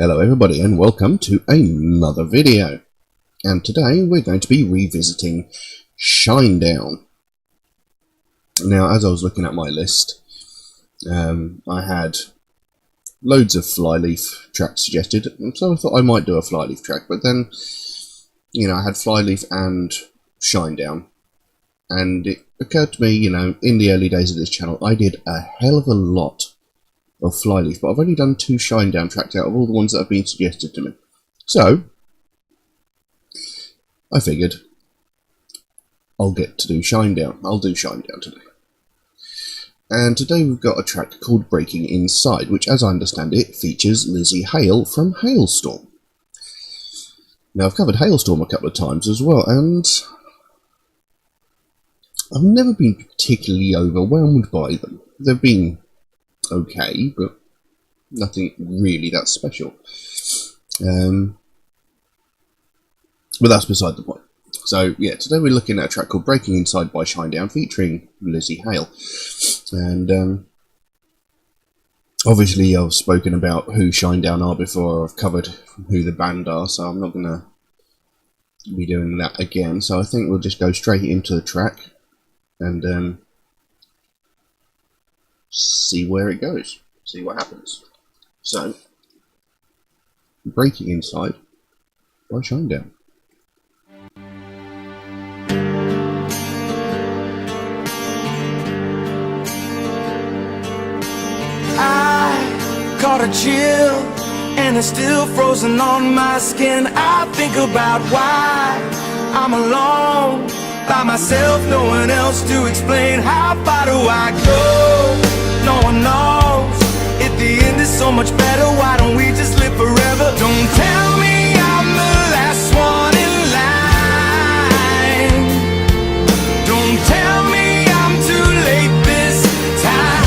Hello everybody and welcome to another video. And today we're going to be revisiting Shinedown. Now, as I was looking at my list, I had loads of Flyleaf tracks suggested, so I thought I might do a Flyleaf track, but then, I had Flyleaf and Shinedown, and it occurred to me, in the early days of this channel, I did a hell of a lot of Flyleaf, but I've only done 2 Shinedown tracks out of all the ones that have been suggested to me. So, I figured I'll get to do Shinedown. I'll do Shinedown today. And today we've got a track called Breaking Inside, which, as I understand it, features Lzzy Hale from Halestorm. Now, I've covered Halestorm a couple of times as well, and I've never been particularly overwhelmed by them. They've been okay, but nothing really that special. But that's beside the point. So, yeah, today we're looking at a track called Breaking Inside by Shinedown, featuring Lzzy Hale. And, obviously I've spoken about who Shinedown are before, I've covered who the band are, so I'm not going to be doing that again. So I think we'll just go straight into the track, and, see where it goes, see what happens. So, Breaking Inside by Shinedown. I caught a chill and it's still frozen on my skin. I think about why I'm alone by myself, no one else to explain. How far do I go? No one knows. If the end is so much better, why don't we just live forever? Don't tell me I'm the last one in line. Don't tell me I'm too late this time.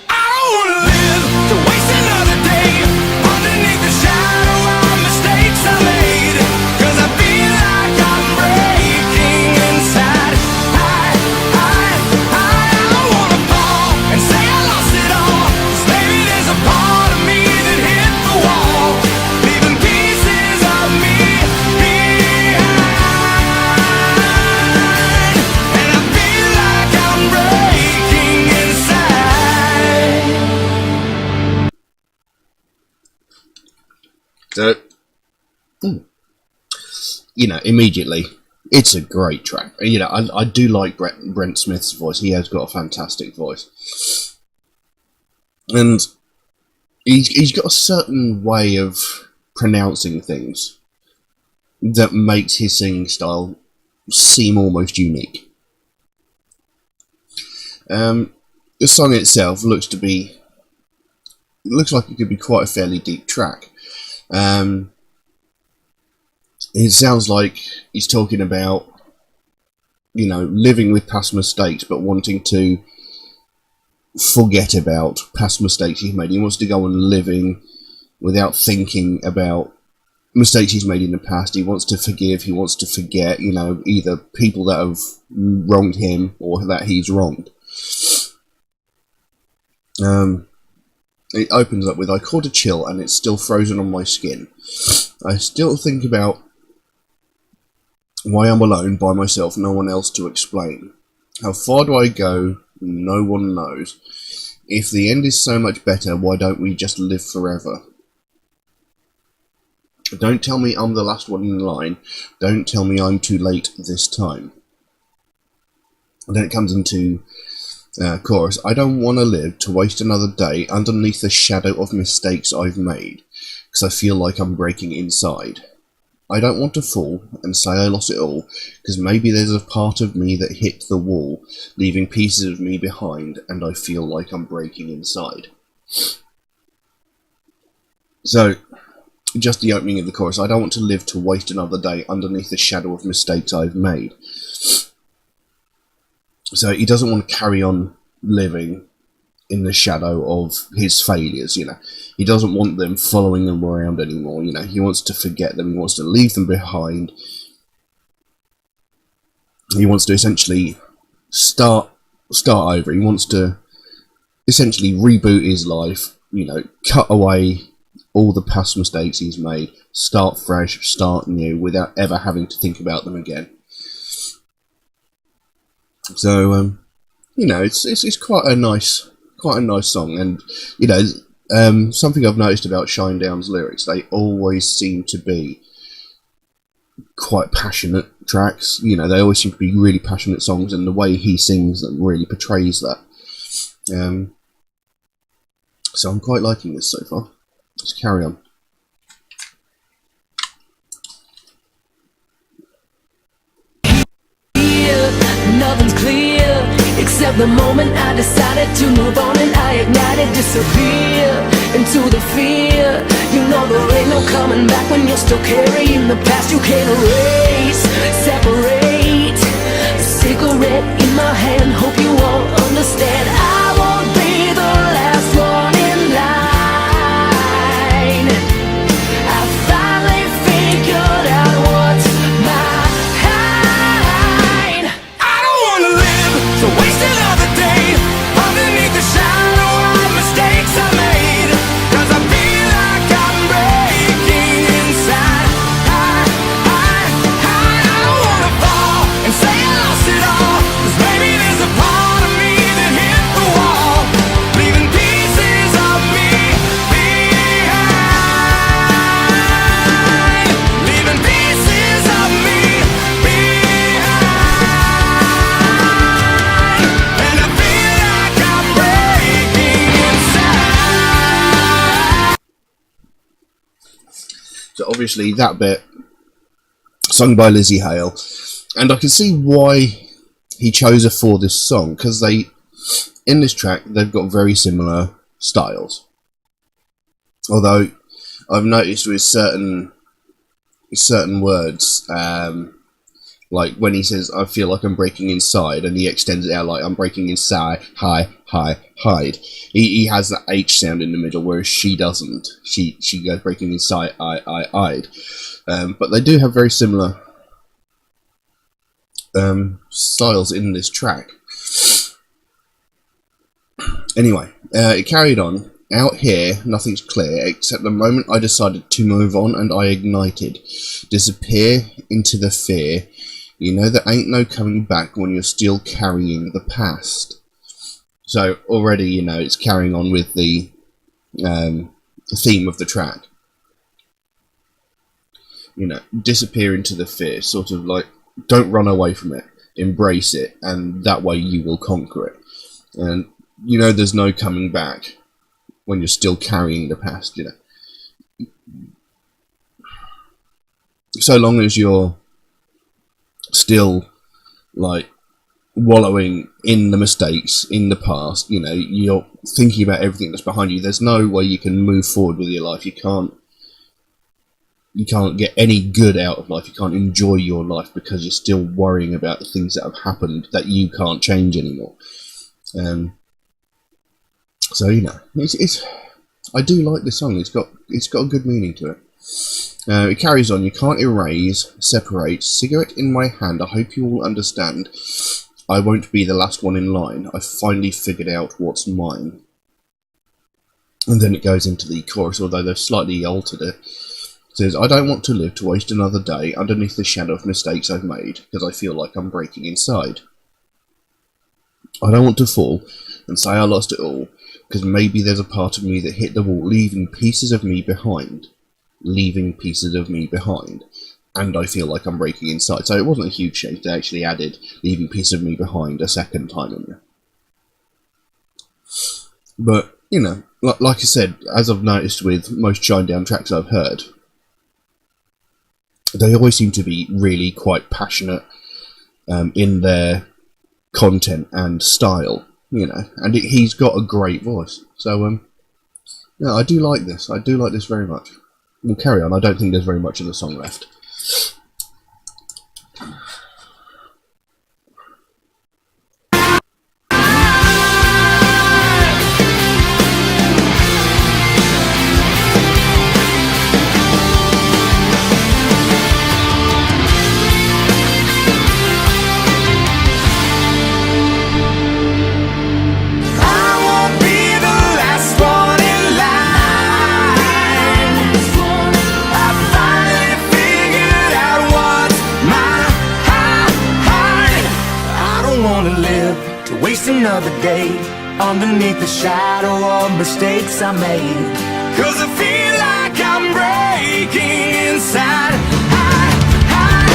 I don't wanna live to waste another day underneath the shadow of mistakes I made. 'Cause I feel like I'm breaking inside. I wanna fall and say I lost it all. 'Cause maybe there's a part of me that hit the wall, leaving pieces of me behind. And I feel like I'm breaking So, immediately, it's a great track. I do like Brent Smith's voice. He has got a fantastic voice. And he's got a certain way of pronouncing things that makes his singing style seem almost unique. The song itself looks like it could be quite a fairly deep track. It sounds like he's talking about, living with past mistakes, but wanting to forget about past mistakes he's made. He wants to go on living without thinking about mistakes he's made in the past. He wants to forgive, he wants to forget, either people that have wronged him or that he's wronged. It opens up with, I caught a chill and it's still frozen on my skin. I still think about why I'm alone by myself, no one else to explain. How far do I go? No one knows. If the end is so much better, why don't we just live forever? Don't tell me I'm the last one in line. Don't tell me I'm too late this time. And then it comes into chorus. I don't want to live to waste another day underneath the shadow of mistakes I've made, because I feel like I'm breaking inside. I don't want to fall and say I lost it all, because maybe there's a part of me that hit the wall, leaving pieces of me behind, and I feel like I'm breaking inside. So, just the opening of the chorus. I don't want to live to waste another day underneath the shadow of mistakes I've made. So he doesn't want to carry on living in the shadow of his failures, He doesn't want them following him around anymore, He wants to forget them, he wants to leave them behind. He wants to essentially start over. He wants to essentially reboot his life you know, cut away all the past mistakes he's made, start fresh, start new, without ever having to think about them again. So, you know, it's quite a nice song, and you know, something I've noticed about Shinedown's lyrics, they always seem to be quite passionate tracks. You know, they always seem to be really passionate songs, and the way he sings them really portrays that. So I'm quite liking this so far. Let's carry on. Nothing's clear except the moment I decided to move on, and I ignited, disappear into the fear. You know there ain't no coming back when you're still carrying the past. You can't erase, separate. A cigarette in my hand, hope you all understand. I won't be the last one in line. I finally figured out what's mine. I don't wanna live to waste another day underneath the shadow of mistakes I made, 'cause I feel like I'm breaking inside. I don't wanna fall and say I lost it all, 'cause maybe there's a part of me that hit the wall, leaving pieces of me behind, leaving pieces of me behind, and I feel like I'm breaking inside. So obviously that bit sung by Lzzy Hale, and I can see why he chose her for this song, because in this track they've got very similar styles. Although I've noticed with certain words, like when he says "I feel like I'm breaking inside" and he extends it out like "I'm breaking inside, hide." He has that H sound in the middle, whereas she doesn't. She goes breaking inside, I'd. But they do have very similar styles in this track. Anyway, it carried on. Out here, nothing's clear, except the moment I decided to move on and I ignited. Disappear into the fear. You know there ain't no coming back when you're still carrying the past. So already, you know, it's carrying on with the theme of the track. You know, disappear into the fear, sort of like, don't run away from it, embrace it, and that way you will conquer it. And you know there's no coming back when you're still carrying the past, you know. So long as you're still, like, wallowing in the mistakes in the past, you know, you're thinking about everything that's behind you, there's no way you can move forward with your life. You can't get any good out of life. You can't enjoy your life because you're still worrying about the things that have happened that you can't change anymore. So, you know, I do like this song. It's got a good meaning to it. It carries on. You can't erase, separate. Cigarette in my hand. I hope you all understand. I won't be the last one in line. I've finally figured out what's mine. And then it goes into the chorus, although they've slightly altered it. It says, I don't want to live to waste another day underneath the shadow of mistakes I've made, because I feel like I'm breaking inside. I don't want to fall and say I lost it all, because maybe there's a part of me that hit the wall, leaving pieces of me behind. Leaving pieces of me behind. And I feel like I'm breaking inside. So it wasn't a huge change. They actually added leaving pieces of me behind a second time in there. But, you know, like I said, as I've noticed with most Shinedown tracks I've heard, they always seem to be really quite passionate in their content and style, you know, and he's got a great voice. So, yeah, I do like this. I do like this very much. We'll carry on. I don't think there's very much of the song left. I won't be the last one in line. to waste another day underneath the shadow of mistakes I made. 'Cause I feel like I'm breaking inside. I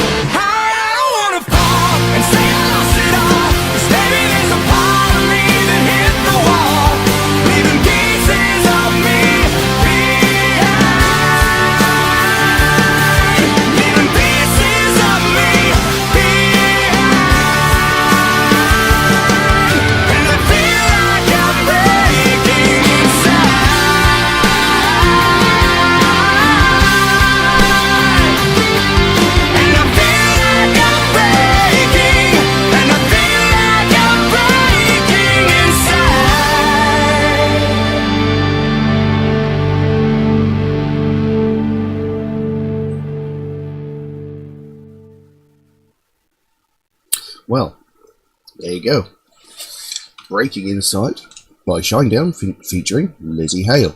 don't wanna fall and say I lost it all, 'cause maybe there's a part of me that hit the wall, leaving pieces of me behind, leaving pieces of me behind. And I feel like I'm breaking inside. And I feel like I'm breaking, and I feel like I'm breaking inside. Well, there you go. Breaking Insight by Shinedown featuring Lzzy Hale.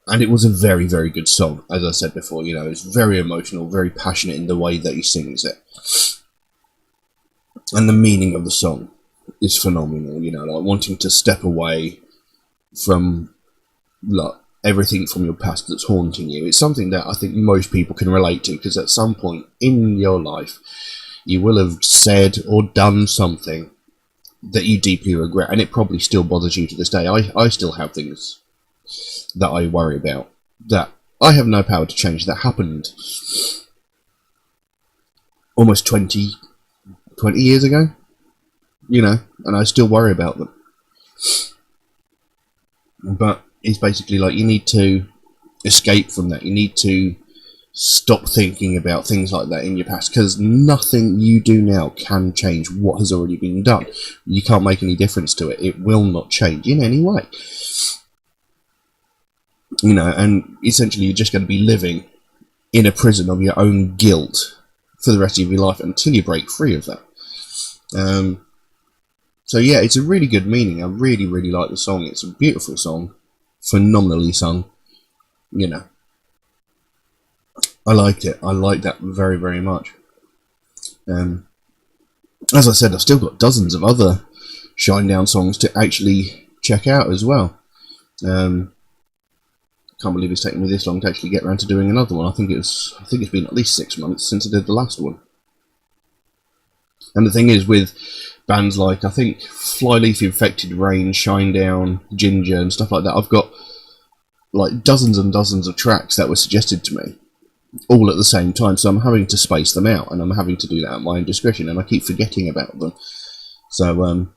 And it was a very, very good song. As I said before, you know, it's very emotional, very passionate in the way that he sings it. And the meaning of the song is phenomenal, you know, like wanting to step away from like everything from your past that's haunting you. It's something that I think most people can relate to, because at some point in your life you will have said or done something that you deeply regret, and it probably still bothers you to this day. I still have things that I worry about that I have no power to change, that happened almost 20 years ago, you know, and I still worry about them. But it's basically like you need to escape from that. You need to stop thinking about things like that in your past, because nothing you do now can change what has already been done. You can't make any difference to it. It will not change in any way. You know, and essentially you're just going to be living in a prison of your own guilt for the rest of your life until you break free of that. So yeah, it's a really good meaning. I really, really like the song. It's a beautiful song, phenomenally sung, you know. I liked it. I liked that very, very much. As I said, I've still got dozens of other Shinedown songs to actually check out as well. Can't believe it's taken me this long to actually get around to doing another one. I think it's been at least 6 months since I did the last one. And the thing is, with bands like, I think, Flyleaf, Infected Rain, Shinedown, Ginger, and stuff like that, I've got like dozens and dozens of tracks that were suggested to me, all at the same time, so I'm having to space them out, and I'm having to do that at my own discretion, and I keep forgetting about them. So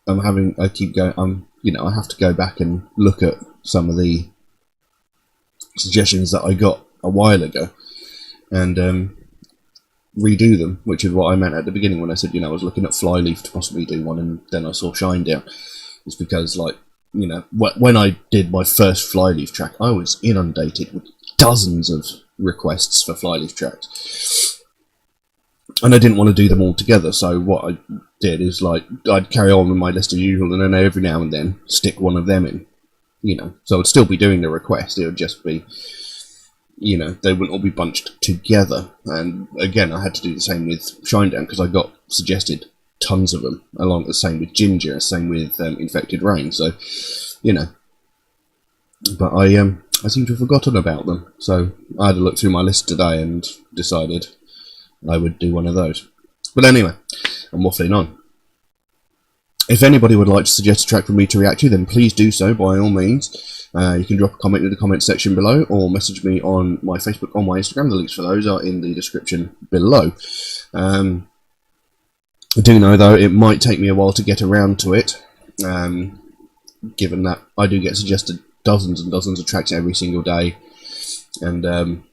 I have to go back and look at some of the suggestions that I got a while ago and redo them, which is what I meant at the beginning when I said, you know, I was looking at Flyleaf to possibly do one, and then I saw Shinedown. It's because, like, you know, when I did my first Flyleaf track, I was inundated with dozens of requests for Flyleaf tracks, and I didn't want to do them all together. So what I did is, like, I'd carry on with my list as usual, and then every now and then stick one of them in, you know. So I'd still be doing the request. It would just be, you know, they wouldn't all be bunched together. And again, I had to do the same with Shinedown, because I got suggested tons of them, along the same with Ginger, same with Infected Rain. So, you know, but I seem to have forgotten about them. So I had to look through my list today and decided I would do one of those. But anyway, I'm waffling on. If anybody would like to suggest a track for me to react to, then please do so by all means. You can drop a comment in the comment section below, or message me on my Facebook or my Instagram. The links for those are in the description below. I do know, though, it might take me a while to get around to it, given that I do get suggested dozens and dozens of tracks every single day, and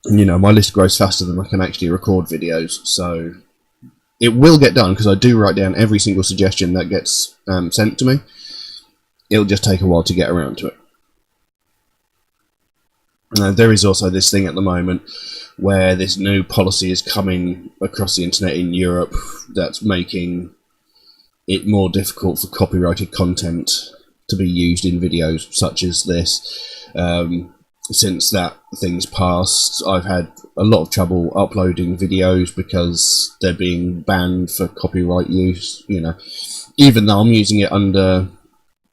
you know, my list grows faster than I can actually record videos, so it will get done, because I do write down every single suggestion that gets sent to me. It'll just take a while to get around to it. There is also this thing at the moment where this new policy is coming across the internet in Europe that's making it more difficult for copyrighted content to be used in videos such as this. since that thing's passed, I've had a lot of trouble uploading videos because they're being banned for copyright use, you know. Even though I'm using it under,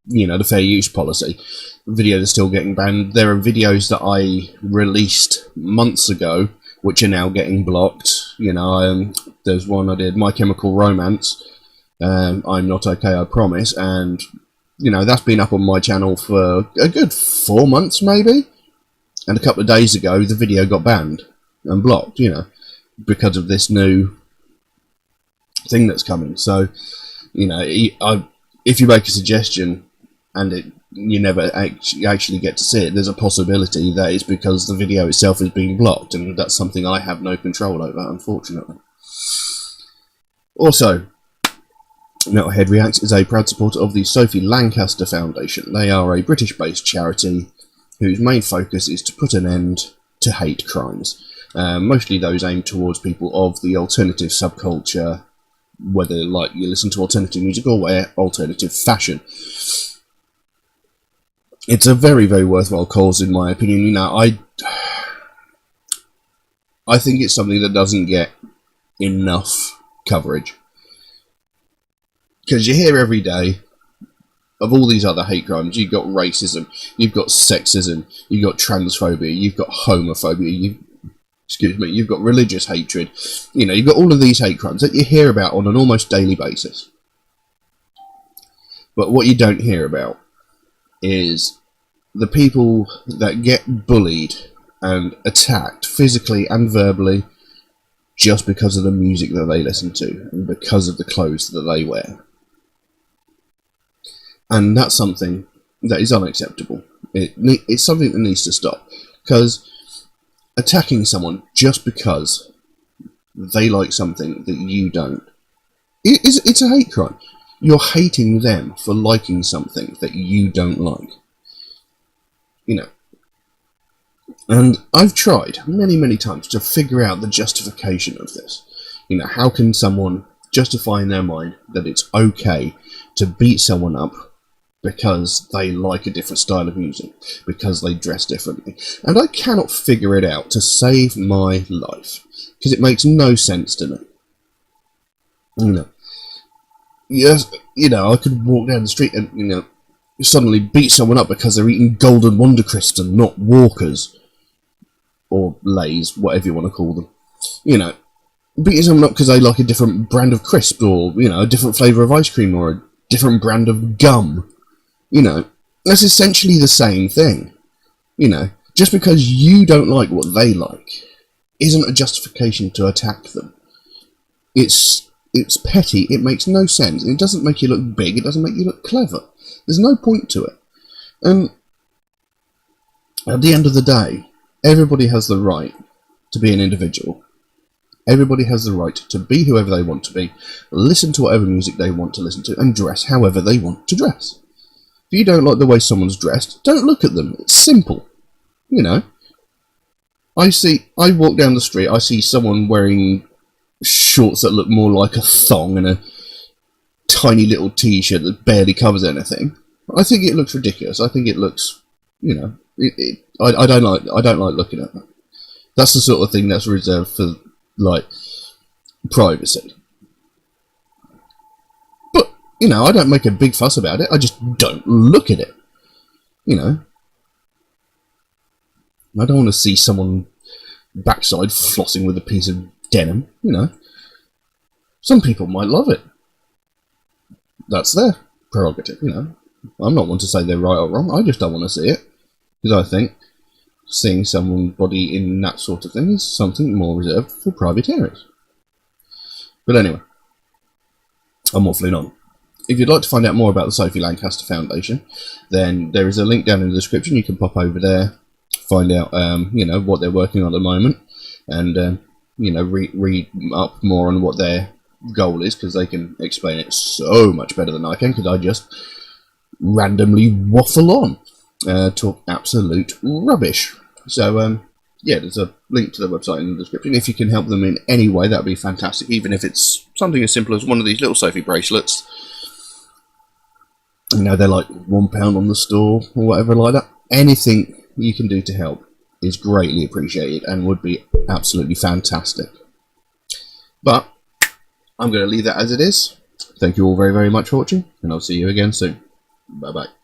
you know, the fair use policy, videos are still getting banned. There are videos that I released months ago which are now getting blocked. You know, there's one I did, My Chemical Romance, I'm Not Okay, I Promise, and, you know, that's been up on my channel for a good 4 months, maybe? And a couple of days ago, the video got banned and blocked, you know, because of this new thing that's coming. So, you know, if you make a suggestion and you never actually get to see it, there's a possibility that it's because the video itself is being blocked, and that's something I have no control over, unfortunately. Also, Metalhead Reacts is a proud supporter of the Sophie Lancaster Foundation. They are a British-based charity whose main focus is to put an end to hate crimes, mostly those aimed towards people of the alternative subculture, whether like you listen to alternative music or wear alternative fashion. It's a very, very worthwhile cause, in my opinion. You know, I think it's something that doesn't get enough coverage, because you hear every day of all these other hate crimes. You've got racism, you've got sexism, you've got transphobia, you've got homophobia, you've got religious hatred. You know, you've got all of these hate crimes that you hear about on an almost daily basis. But what you don't hear about is the people that get bullied and attacked physically and verbally just because of the music that they listen to and because of the clothes that they wear. And that's something that is unacceptable. It's something that needs to stop, because attacking someone just because they like something that you don't, it's a hate crime. You're hating them for liking something that you don't like. You know. And I've tried many, many times to figure out the justification of this. You know, how can someone justify in their mind that it's okay to beat someone up because they like a different style of music, because they dress differently? And I cannot figure it out to save my life, because it makes no sense to me. You know, yes, you know, I could walk down the street and, you know, suddenly beat someone up because they're eating Golden Wonder Crisps and not Walkers, or Lays, whatever you want to call them. You know, beating someone up because they like a different brand of crisp, or, you know, a different flavour of ice cream, or a different brand of gum. You know, that's essentially the same thing. You know, just because you don't like what they like isn't a justification to attack them. It's petty, it makes no sense, it doesn't make you look big, it doesn't make you look clever. There's no point to it. And at the end of the day, everybody has the right to be an individual. Everybody has the right to be whoever they want to be, listen to whatever music they want to listen to, and dress however they want to dress. If you don't like the way someone's dressed, don't look at them. It's simple. You know, I walk down the street, I see someone wearing shorts that look more like a thong and a tiny little t-shirt that barely covers anything. I think it looks ridiculous. I think it looks, you know, I don't like looking at that. That's the sort of thing that's reserved for, like, privacy. But, you know, I don't make a big fuss about it. I just don't look at it. You know, I don't want to see someone backside flossing with a piece of denim. You know, some people might love it. That's their prerogative. You know, I'm not one to say they're right or wrong. I just don't want to see it, because I think seeing somebody in that sort of thing is something more reserved for private areas. But anyway, I'm waffling on. If you'd like to find out more about the Sophie Lancaster Foundation, then there is a link down in the description. You can pop over there, find out, you know, what they're working on at the moment, and you know, read up more on what their goal is, because they can explain it so much better than I can, because I just randomly waffle on, talk absolute rubbish. So yeah, there's a link to the website in the description. If you can help them in any way, that'd be fantastic, even if it's something as simple as one of these little Sophie bracelets. You know, they're like £1 on the store or whatever like that. Anything you can do to help is greatly appreciated and would be absolutely fantastic. But I'm going to leave that as it is. Thank you all very, very much for watching, and I'll see you again soon. Bye bye.